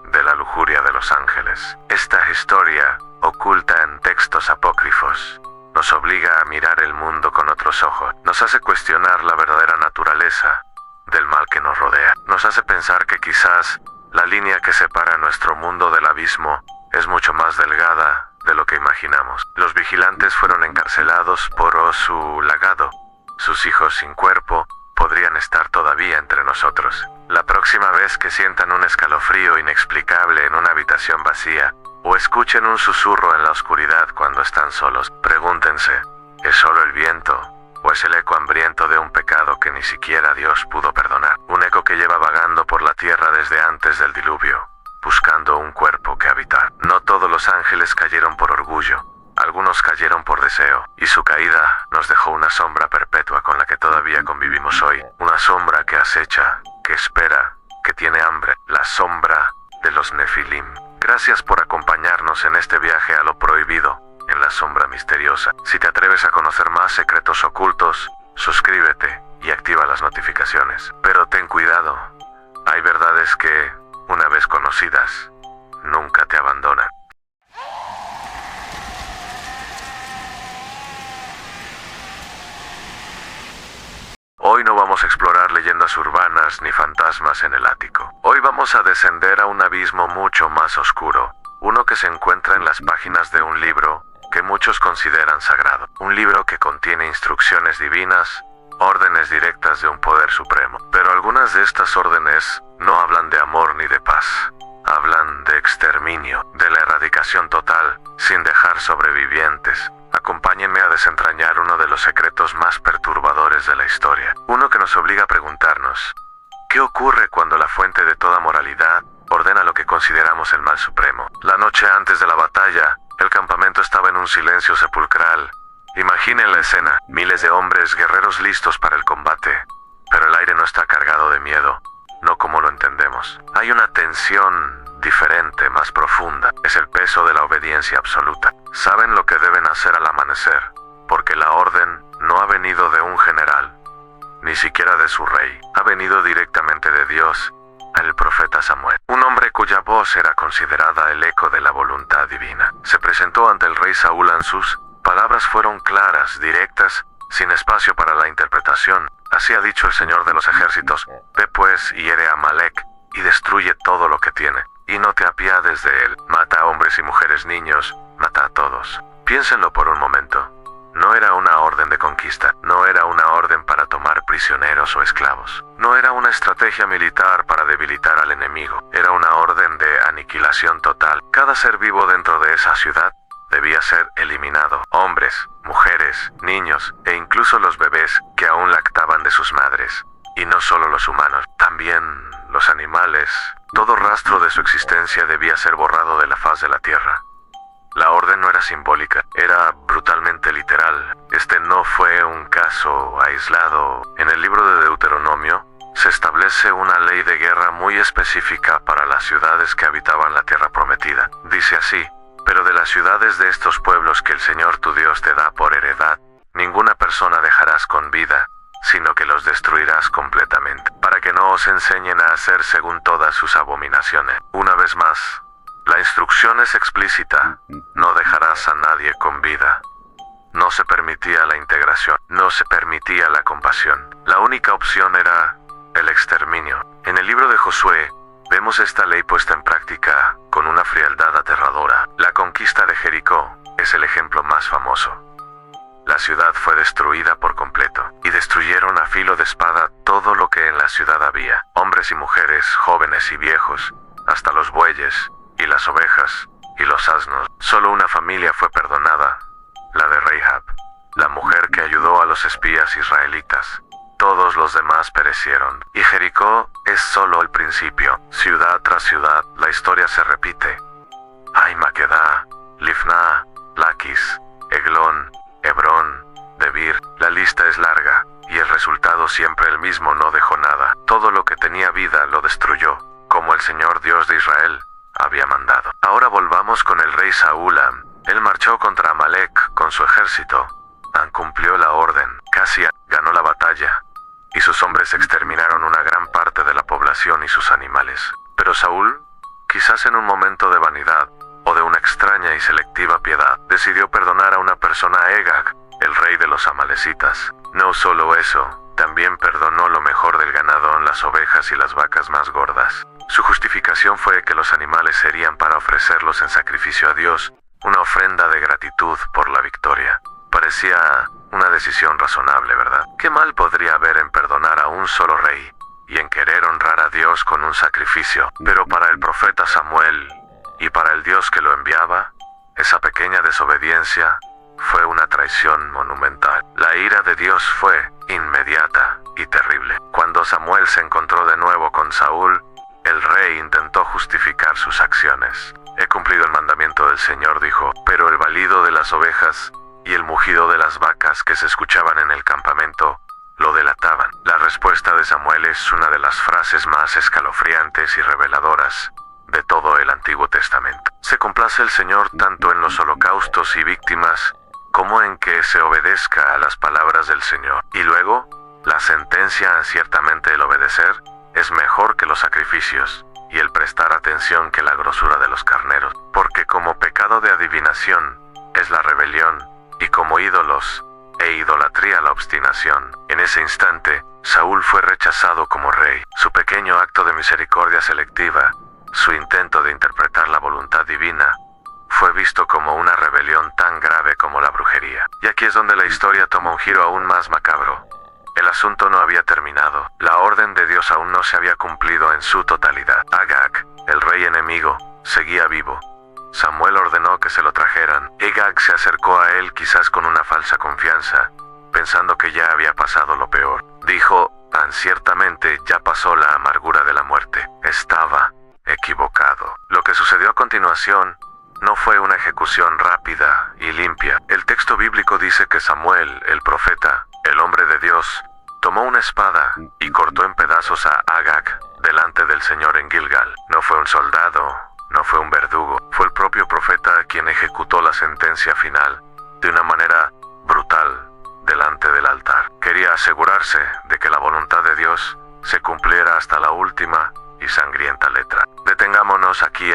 B: de la lujuria de los ángeles. Esta historia, oculta en textos apócrifos, nos obliga a mirar el mundo con otros ojos, nos hace cuestionar la verdadera naturaleza del mal que nos rodea, nos hace pensar que quizás la línea que separa nuestro mundo del abismo es mucho más delgada de lo que imaginamos. Los vigilantes fueron encarcelados por Osu Lagado. Sus hijos sin cuerpo podrían estar todavía entre nosotros. La próxima vez que sientan un escalofrío inexplicable en una habitación vacía, o escuchen un susurro en la oscuridad cuando están solos, pregúntense, ¿es solo el viento? ¿O es el eco hambriento de un pecado que ni siquiera Dios pudo perdonar? Un eco que lleva vagando por la tierra desde antes del diluvio, buscando un cuerpo que habitar. No todos los ángeles cayeron por orgullo, algunos cayeron por deseo, y su caída nos dejó una sombra perpetua con la que todavía convivimos hoy. Una sombra que acecha, que espera, que tiene hambre, la sombra de los Nefilim. Gracias por acompañarnos en este viaje a lo prohibido, en la sombra misteriosa. Si te atreves a conocer más secretos ocultos, suscríbete y activa las notificaciones. Pero ten cuidado, hay verdades que, una vez conocidas, nunca te abandonan. Hoy no vamos a explorar leyendas urbanas ni fantasmas en el ático. Hoy vamos a descender a un abismo mucho más oscuro, uno que se encuentra en las páginas de un libro que muchos consideran sagrado. Un libro que contiene instrucciones divinas, órdenes directas de un poder supremo. Pero algunas de estas órdenes no hablan de amor ni de paz. Hablan de exterminio, de la erradicación total, sin dejar sobrevivientes. Acompáñenme a desentrañar uno de los secretos más perturbadores de la historia. Uno que nos obliga a preguntarnos, ¿qué ocurre cuando la fuente de toda moralidad ordena lo que consideramos el mal supremo? La noche antes de la batalla, el campamento estaba en un silencio sepulcral. Imaginen la escena, miles de hombres guerreros listos para el combate, pero el aire no está cargado de miedo, no como lo entendemos. Hay una tensión diferente, más profunda. Es el peso de la obediencia absoluta. Saben lo que deben hacer al amanecer, porque la orden no ha venido de un general, ni siquiera de su rey. Ha venido directamente de Dios, al profeta Samuel, un hombre cuya voz era considerada el eco de la voluntad divina. Se presentó ante el rey Saúl. Sus palabras fueron claras, directas, sin espacio para la interpretación. Así ha dicho el Señor de los ejércitos: ve pues y hiere a Amalek, y destruye todo lo que tiene, y no te apiades de él. Mata a hombres y mujeres, niños, mata a todos. Piénsenlo por un momento. No era una orden de conquista, no era una orden para tomar prisioneros o esclavos, no era una estrategia militar para debilitar al enemigo, era una orden de aniquilación total. Cada ser vivo dentro de esa ciudad debía ser eliminado: hombres, mujeres, niños e incluso los bebés que aún lactaban de sus madres. Y no solo los humanos, también los animales. Todo rastro de su existencia debía ser borrado de la faz de la tierra. La orden no era simbólica, era brutalmente literal. Este no fue un caso aislado. En el libro de Deuteronomio se establece una ley de guerra muy específica para las ciudades que habitaban la tierra prometida. Dice así: pero de las ciudades de estos pueblos que el Señor tu Dios te da por heredad, ninguna persona dejarás con vida, sino que los destruirás completamente, para que no os enseñen a hacer según todas sus abominaciones. Una vez más, la instrucción es explícita: no dejarás a nadie con vida. No se permitía la integración, no se permitía la compasión. La única opción era el exterminio. En el libro de Josué vemos esta ley puesta en práctica con una frialdad aterradora. La conquista de Jericó es el ejemplo más famoso. La ciudad fue destruida por completo, y destruyeron a filo de espada todo lo que en la ciudad había: hombres y mujeres, jóvenes y viejos, hasta los bueyes y las ovejas y los asnos. Solo una familia fue perdonada, la de Rahab, la mujer que ayudó a los espías israelitas. Todos los demás perecieron, y Jericó es solo el principio. Ciudad tras ciudad, la historia se repite. Hay Maquedá, Lifná, Laquis, Eglón, Hebrón, Debir. La lista es larga, y el resultado siempre el mismo: no dejó nada. Todo lo que tenía vida lo destruyó, como el Señor Dios de Israel había mandado. Ahora volvamos con el rey Saúl. Él marchó contra Amalek con su ejército. Cumplió la orden, casi ganó la batalla, y sus hombres exterminaron una gran parte de la población y sus animales. Pero Saúl, quizás en un momento de vanidad o de una extraña y selectiva piedad, decidió perdonar a una persona, a Agag, el rey de los amalecitas. No solo eso, también perdonó lo mejor del ganado, las ovejas y las vacas más gordas. Su justificación fue que los animales serían para ofrecerlos en sacrificio a Dios, una ofrenda de gratitud por la victoria. Parecía una decisión razonable, ¿verdad? ¿Qué mal podría haber en perdonar a un solo rey y en querer honrar a Dios con un sacrificio? Pero para el profeta Samuel y para el Dios que lo enviaba, esa pequeña desobediencia fue una traición monumental. La ira de Dios fue inmediata y terrible. Cuando Samuel se encontró de nuevo con Saúl, el rey intentó justificar sus acciones. He cumplido el mandamiento del Señor, dijo, pero el balido de las ovejas y el mugido de las vacas que se escuchaban en el campamento lo delataban. La respuesta de Samuel es una de las frases más escalofriantes y reveladoras de todo el Antiguo Testamento. Se complace el Señor tanto en los holocaustos y víctimas como en que se obedezca a las palabras del Señor. Y luego, la sentencia: ciertamente el obedecer es mejor que los sacrificios, y el prestar atención que la grosura de los carneros, porque como pecado de adivinación es la rebelión, y como ídolos e idolatría la obstinación. En ese instante, Saúl fue rechazado como rey. Su pequeño acto de misericordia selectiva, su intento de interpretar la voluntad divina, fue visto como una rebelión tan grave como la brujería. Y aquí es donde la historia toma un giro aún más macabro. El asunto no había terminado. La orden de Dios aún no se había cumplido en su totalidad. Agag, el rey enemigo, seguía vivo. Samuel ordenó que se lo trajeran. Agag se acercó a él quizás con una falsa confianza, pensando que ya había pasado lo peor. Dijo: tan ciertamente ya pasó la amargura de la muerte. Estaba equivocado. Lo que sucedió a continuación no fue una ejecución rápida y limpia. El texto bíblico dice que Samuel, el profeta, el hombre de Dios, tomó una espada y cortó en pedazos a Agag delante del Señor en Gilgal. No fue un soldado no fue un verdugo, fue el propio profeta quien ejecutó la sentencia final de una manera brutal delante del altar. Quería asegurarse de que la voluntad de Dios se cumpliera hasta la última y sangrienta letra. Detengámonos aquí,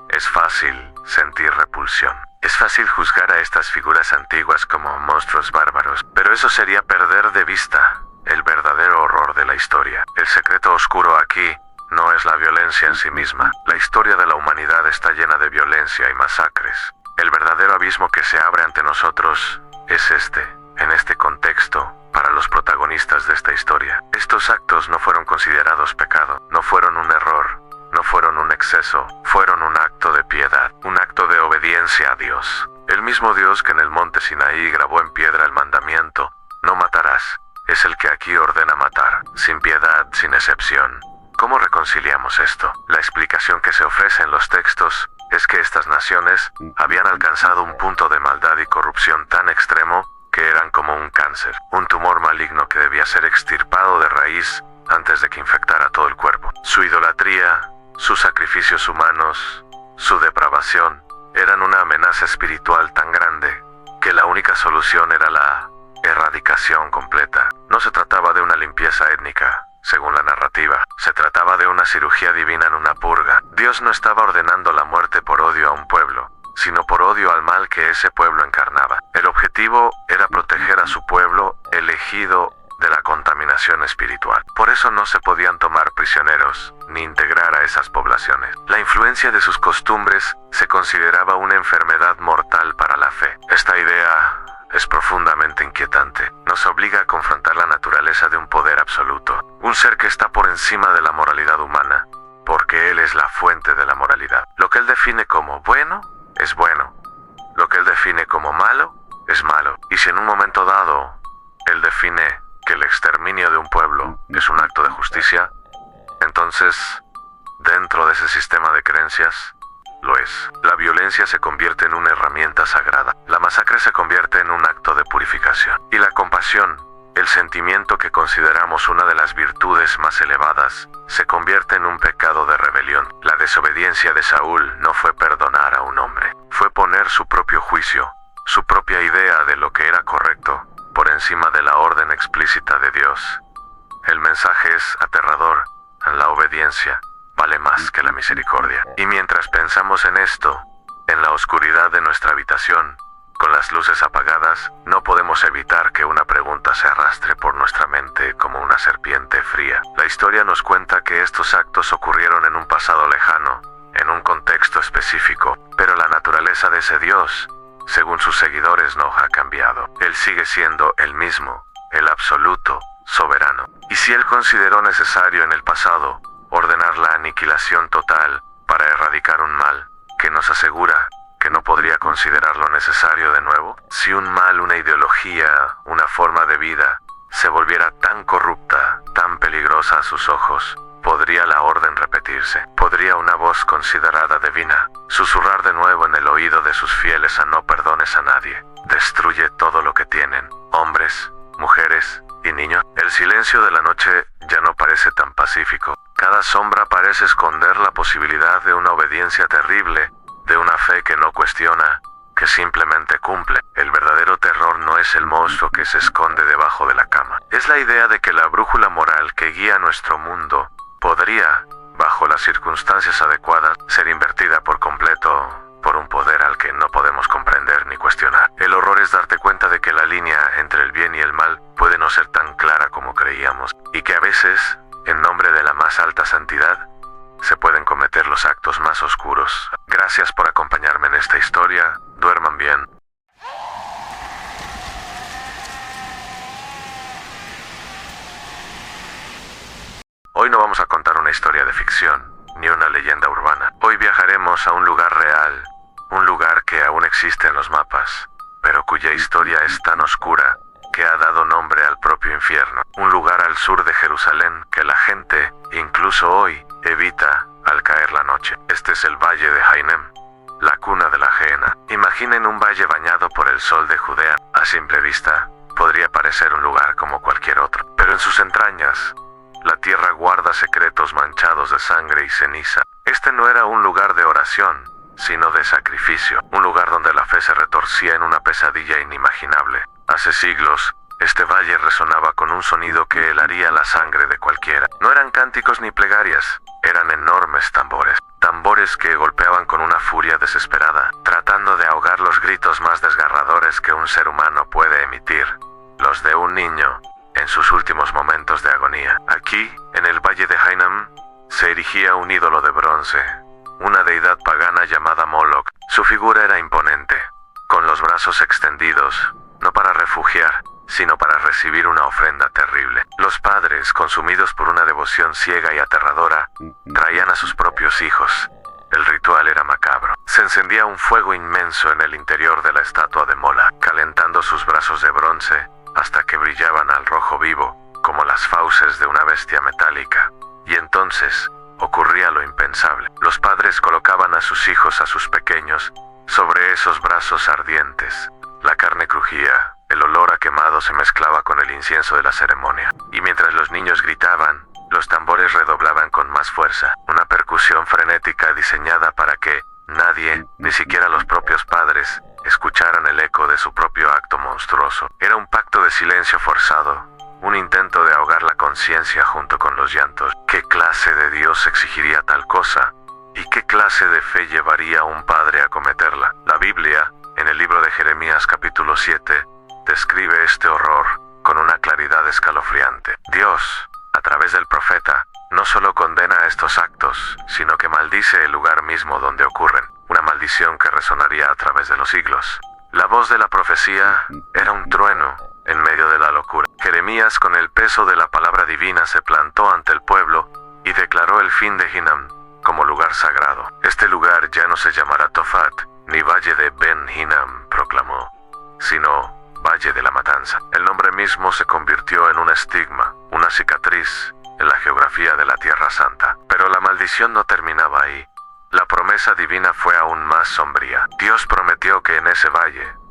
B: es fácil sentir repulsión. Es fácil juzgar a estas figuras antiguas como monstruos bárbaros, pero eso sería perder de vista el verdadero horror de la historia. El secreto oscuro aquí no es la violencia en sí misma. La historia de la humanidad está llena de violencia y masacres. El verdadero abismo que se abre ante nosotros es en este contexto, para los protagonistas de esta historia. Estos actos no fueron considerados pecado, no fueron un error, no fueron un exceso, fueron un acto de piedad, un acto de obediencia a Dios. El mismo Dios que en el monte Sinaí grabó en piedra el mandamiento, no matarás, es el que aquí ordena matar, sin piedad, sin excepción. ¿Cómo reconciliamos esto? La explicación que se ofrece en los textos es que estas naciones habían alcanzado un punto de maldad y corrupción tan extremo que eran como un cáncer, un tumor maligno que debía ser extirpado de raíz antes de que infectara todo el cuerpo. Su idolatría, sus sacrificios humanos, su depravación, eran una amenaza espiritual tan grande que la única solución era la erradicación completa. No se trataba de una limpieza étnica, según la narrativa. Se trataba de una cirugía divina en una purga. Dios no estaba ordenando la muerte por odio a un pueblo, sino por odio al mal que ese pueblo encarnaba. El objetivo era proteger a su pueblo elegido de la contaminación espiritual. Por eso no se podían tomar prisioneros ni integrar a esas poblaciones. La influencia de sus costumbres se consideraba una enfermedad mortal para la fe. Esta idea es profundamente inquietante. Nos obliga a confrontar la naturaleza de un poder absoluto, un ser que está por encima de la moralidad humana, porque Él es la fuente de la moralidad. Lo que Él define como bueno, es bueno. Lo que Él define como malo, es malo. Y si en un momento dado, Él define que el exterminio de un pueblo es un acto de justicia, entonces, dentro de ese sistema de creencias, lo es. La violencia se convierte en una herramienta sagrada. La masacre se convierte en un acto de purificación. Y la compasión, el sentimiento que consideramos una de las virtudes más elevadas, se convierte en un pecado de rebelión. La desobediencia de Saúl no fue perdonar a un hombre, fue poner su propio juicio, su propia idea de lo que era correcto, por encima de la orden explícita de Dios. El mensaje es aterrador. La obediencia vale más que la misericordia. Y mientras pensamos en esto, en la oscuridad de nuestra habitación, con las luces apagadas, no podemos evitar que una pregunta se arrastre por nuestra mente como una serpiente fría. La historia nos cuenta que estos actos ocurrieron en un pasado lejano, en un contexto específico, pero la naturaleza de ese Dios, según sus seguidores, no ha cambiado. Él sigue siendo el mismo, el absoluto, soberano. Y si Él consideró necesario en el pasado ordenar la aniquilación total para erradicar un mal, ¿qué nos asegura que no podría considerarlo necesario de nuevo? Si un mal, una ideología, una forma de vida, se volviera tan corrupta, tan peligrosa a sus ojos, ¿podría la orden repetirse? ¿Podría una voz considerada divina susurrar de nuevo en el oído de sus fieles a no perdones a nadie? Destruye todo lo que tienen, hombres, mujeres y niños. El silencio de la noche ya no parece tan pacífico. Cada sombra parece esconder la posibilidad de una obediencia terrible, de una fe que no cuestiona, que simplemente cumple. El verdadero terror no es el monstruo que se esconde debajo de la cama. Es la idea de que la brújula moral que guía nuestro mundo podría, bajo las circunstancias adecuadas, ser invertida por completo por un poder al que no podemos comprender ni cuestionar. El horror es darte cuenta de que la línea entre el bien y el mal puede no ser tan clara como creíamos, y que a veces, en nombre de la más alta santidad, se pueden cometer los actos más oscuros. Gracias por acompañarme en esta historia. Duerman bien. Hoy no vamos a contar una historia de ficción, ni una leyenda urbana. Hoy viajaremos a un lugar real, un lugar que aún existe en los mapas, pero cuya historia es tan oscura que ha dado nombre al propio infierno. Un lugar al sur de Jerusalén que la gente, incluso hoy, evita al caer la noche. Este es el Valle de Jainem, la cuna de la Gehenna. Imaginen un valle bañado por el sol de Judea. A simple vista, podría parecer un lugar como cualquier otro, pero en sus entrañas, la tierra guarda secretos manchados de sangre y ceniza. Este no era un lugar de oración, sino de sacrificio, un lugar donde la fe se retorcía en una pesadilla inimaginable. Hace siglos, este valle resonaba con un sonido que helaría la sangre de cualquiera. No eran cánticos ni plegarias, eran enormes tambores. Tambores que golpeaban con una furia desesperada, tratando de ahogar los gritos más desgarradores que un ser humano puede emitir, los de un niño en sus últimos momentos de agonía. Aquí, en el valle de Hainam, se erigía un ídolo de bronce, una deidad pagana llamada Moloch. Su figura era imponente, con los brazos extendidos, no para refugiar, sino para recibir una ofrenda terrible. Los padres, consumidos por una devoción ciega y aterradora, traían a sus propios hijos. El ritual era macabro. Se encendía un fuego inmenso en el interior de la estatua de Mola, calentando sus brazos de bronce hasta que brillaban al rojo vivo, como las fauces de una bestia metálica. Y entonces ocurría lo impensable. Los padres colocaban a sus hijos, a sus pequeños, sobre esos brazos ardientes. La carne crujía, el olor a quemado se mezclaba con el incienso de la ceremonia. Y mientras los niños gritaban, los tambores redoblaban con más fuerza, una percusión frenética diseñada para que nadie, ni siquiera los propios padres, escucharan el eco de su propio acto monstruoso. Era un pacto de silencio forzado, un intento de ahogar la conciencia junto con los llantos. ¿Qué clase de Dios exigiría tal cosa? ¿Y qué clase de fe llevaría a un padre a cometerla? La Biblia, en el libro de Jeremías capítulo 7, describe este horror con una claridad escalofriante. Dios, a través del profeta, no solo condena estos actos, sino que maldice el lugar mismo donde ocurren, una maldición que resonaría a través de los siglos. La voz de la profecía era un trueno en medio de la locura. Jeremías, con el peso de la palabra divina, se plantó ante el pueblo y declaró el fin de Hinnom como lugar sagrado. Este lugar ya no se llamará Tofat, ni Valle de Ben Hinnom, proclamó, sino Valle de la Matanza. El nombre mismo se convirtió en un estigma, una cicatriz en la geografía de la Tierra Santa. Pero la maldición no terminaba ahí. La promesa divina fue aún más sombría. Dios prometió que en ese valle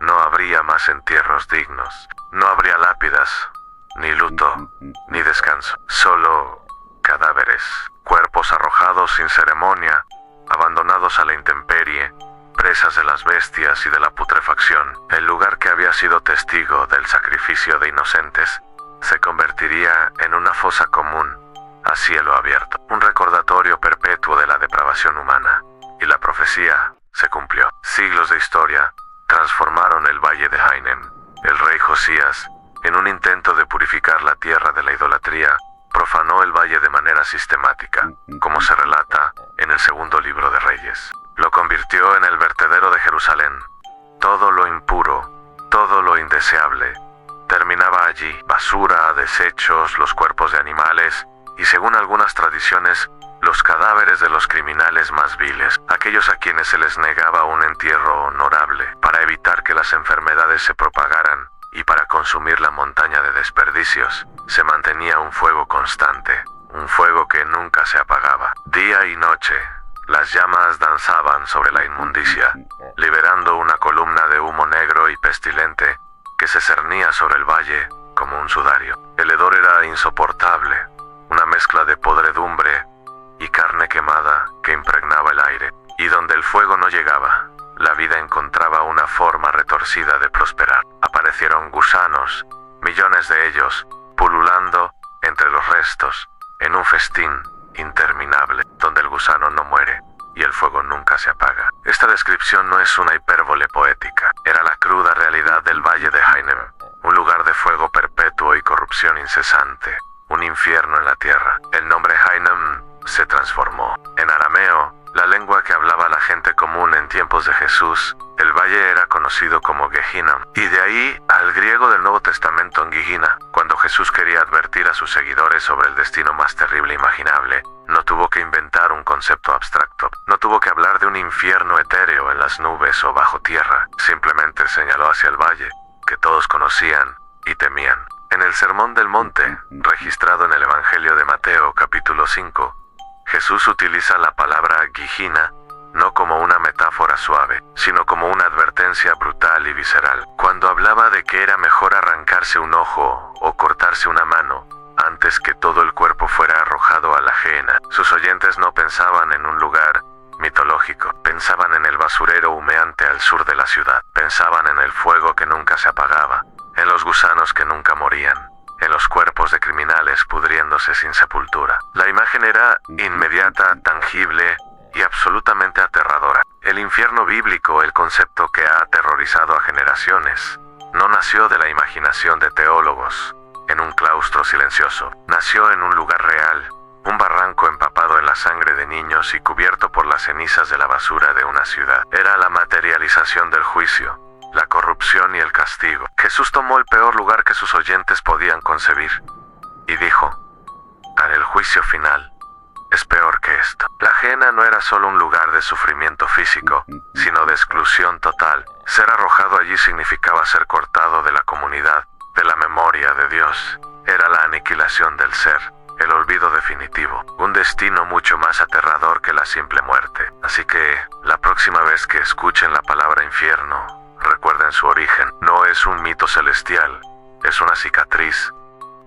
B: no habría más entierros dignos, no habría lápidas, ni luto, ni descanso, solo cadáveres, cuerpos arrojados sin ceremonia, abandonados a la intemperie, presas de las bestias y de la putrefacción. El lugar que había sido testigo del sacrificio de inocentes se convertiría en una fosa común a cielo abierto, un recordatorio perpetuo de la depravación humana. Y la profecía se cumplió. Siglos de historia transformaron el valle de Hainem. El rey Josías, en un intento de purificar la tierra de la idolatría, profanó el valle de manera sistemática, como se relata en el segundo libro de Reyes. Lo convirtió en el vertedero de Jerusalén. Todo lo impuro, todo lo indeseable, terminaba allí. Basura, desechos, los cuerpos de animales y, según algunas tradiciones, los cadáveres de los criminales más viles, aquellos a quienes se les negaba un entierro honorable, para evitar que las enfermedades se propagaran y para consumir la montaña de desperdicios. Se mantenía un fuego constante, un fuego que nunca se apagaba. Día y noche, las llamas danzaban sobre la inmundicia, liberando una columna de humo negro y pestilente que se cernía sobre el valle como un sudario. El hedor era insoportable, una mezcla de podredumbre y carne quemada que impregnaba el aire. Y donde el fuego no llegaba, la vida encontraba una forma retorcida de prosperar. Aparecieron gusanos, millones de ellos, pululando entre los restos, en un festín interminable, donde el gusano no muere y el fuego nunca se apaga. Esta descripción no es una hipérbole poética, era la cruda realidad del valle de Hainem, un lugar de fuego perpetuo y corrupción incesante, un infierno en la tierra. El nombre Hainem se transformó. En arameo, la lengua que hablaba la gente común en tiempos de Jesús, el valle era conocido como Gehinnom, y de ahí al griego del Nuevo Testamento Gehenna. Cuando Jesús quería advertir a sus seguidores sobre el destino más terrible imaginable, no tuvo que inventar un concepto abstracto, no tuvo que hablar de un infierno etéreo en las nubes o bajo tierra, simplemente señaló hacia el valle, que todos conocían y temían. En el Sermón del Monte, registrado en el Evangelio de Mateo capítulo 5, Jesús utiliza la palabra Gehenna no como una metáfora suave, sino como una advertencia brutal y visceral. Cuando hablaba de que era mejor arrancarse un ojo o cortarse una mano antes que todo el cuerpo fuera arrojado a la Gehenna. Sus oyentes no pensaban en un lugar mitológico, pensaban en el basurero humeante al sur de la ciudad, pensaban en el fuego que nunca se apagaba, en los gusanos que nunca morían, en los cuerpos de criminales pudriéndose sin sepultura. La imagen era inmediata, tangible y absolutamente aterradora. El infierno bíblico, el concepto que ha aterrorizado a generaciones, no nació de la imaginación de teólogos en un claustro silencioso. Nació en un lugar real, un barranco empapado en la sangre de niños y cubierto por las cenizas de la basura de una ciudad. Era la materialización del juicio, la corrupción y el castigo. Jesús tomó el peor lugar que sus oyentes podían concebir y dijo: haré el juicio final. Es peor que esto. La Gehenna no era solo un lugar de sufrimiento físico, sino de exclusión total. Ser arrojado allí significaba ser cortado de la comunidad, de la memoria de Dios. Era la aniquilación del ser, el olvido definitivo, un destino mucho más aterrador que la simple muerte. Así que, la próxima vez que escuchen la palabra infierno, recuerden su origen. No es un mito celestial, es una cicatriz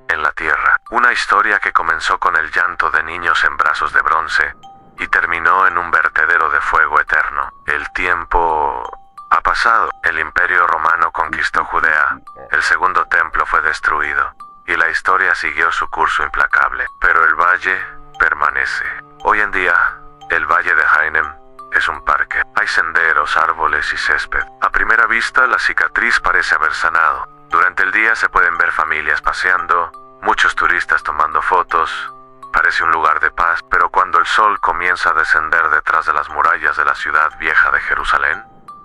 B: en la tierra. Una historia que comenzó con el llanto de niños en brazos de bronce y terminó en un vertedero de fuego eterno. El tiempo ha pasado. El Imperio Romano conquistó Judea, el segundo templo fue destruido y la historia siguió su curso implacable. Pero el valle permanece. Hoy en día, el Valle de Jainem es un parque. Hay senderos, árboles y césped. A primera vista, la cicatriz parece haber sanado. Durante el día se pueden ver familias paseando, muchos turistas tomando fotos. Parece un lugar de paz, pero cuando el sol comienza a descender detrás de las murallas de la ciudad vieja de Jerusalén,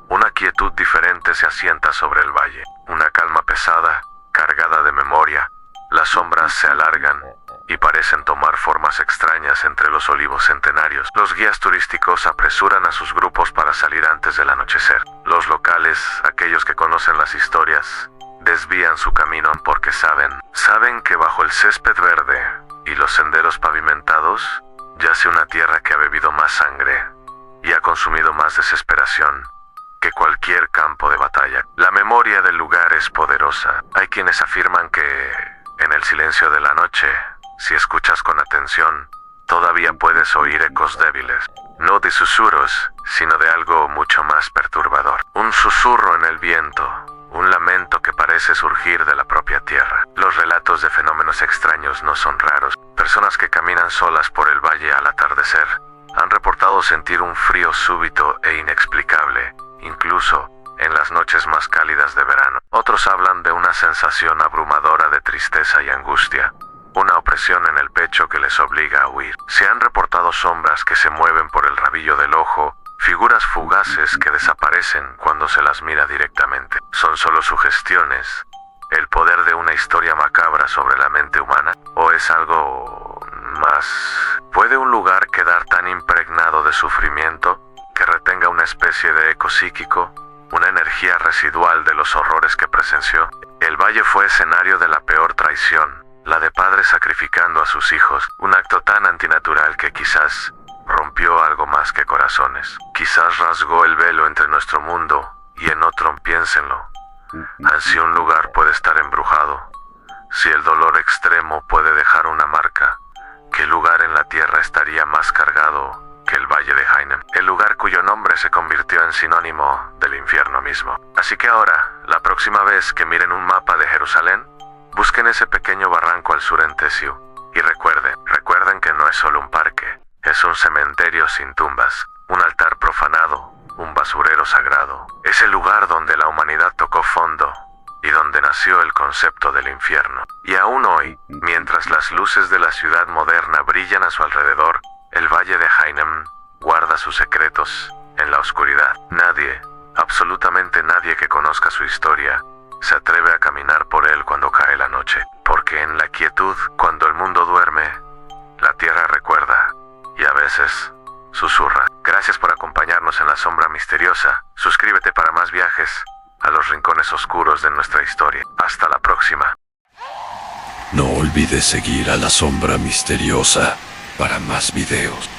B: una quietud diferente se asienta sobre el valle. Una calma pesada, cargada de memoria. Las sombras se alargan y parecen tomar formas extrañas entre los olivos centenarios. Los guías turísticos apresuran a sus grupos para salir antes del anochecer. Los locales, aquellos que conocen las historias, desvían su camino porque saben que bajo el césped verde y los senderos pavimentados yace una tierra que ha bebido más sangre y ha consumido más desesperación que cualquier campo de batalla. La memoria del lugar es poderosa. Hay quienes afirman que en el silencio de la noche, si escuchas con atención, todavía puedes oír ecos débiles, no de susurros, sino de algo mucho más perturbador. Un susurro en el viento, un lamento que parece surgir de la propia tierra. Los relatos de fenómenos extraños no son raros. Personas que caminan solas por el valle al atardecer han reportado sentir un frío súbito e inexplicable, incluso en las noches más cálidas de verano. Otros hablan de una sensación abrumadora de tristeza y angustia, una opresión en el pecho que les obliga a huir. Se han reportado sombras que se mueven por el rabillo del ojo, figuras fugaces que desaparecen cuando se las mira directamente. ¿Son solo sugestiones, el poder de una historia macabra sobre la mente humana? ¿O es algo más? ¿Puede un lugar quedar tan impregnado de sufrimiento que retenga una especie de eco psíquico, una energía residual de los horrores que presenció? El valle fue escenario de la peor traición, la de padres sacrificando a sus hijos, un acto tan antinatural que quizás rompió algo más que corazones. Quizás rasgó el velo entre nuestro mundo y en otro, piénsenlo. Así un lugar puede estar embrujado. Si el dolor extremo puede dejar una marca, ¿qué lugar en la tierra estaría más cargado que el Valle de Jainem? El lugar cuyo nombre se convirtió en sinónimo del infierno mismo. Así que ahora, la próxima vez que miren un mapa de Jerusalén, busquen ese pequeño barranco al sur en Tesiu. Y recuerden que no es solo un parque. Es un cementerio sin tumbas, un altar profanado, un basurero sagrado. Es el lugar donde la humanidad tocó fondo y donde nació el concepto del infierno. Y aún hoy, mientras las luces de la ciudad moderna brillan a su alrededor, el Valle de Jainem guarda sus secretos en la oscuridad. Nadie, absolutamente nadie que conozca su historia, se atreve a caminar por él cuando cae la noche. Porque en la quietud, cuando el mundo duerme, la tierra recuerda y a veces susurra. Gracias por acompañarnos en La Sombra Misteriosa. Suscríbete para más viajes a los rincones oscuros de nuestra historia. Hasta la próxima.
A: No olvides seguir a La Sombra Misteriosa para más videos.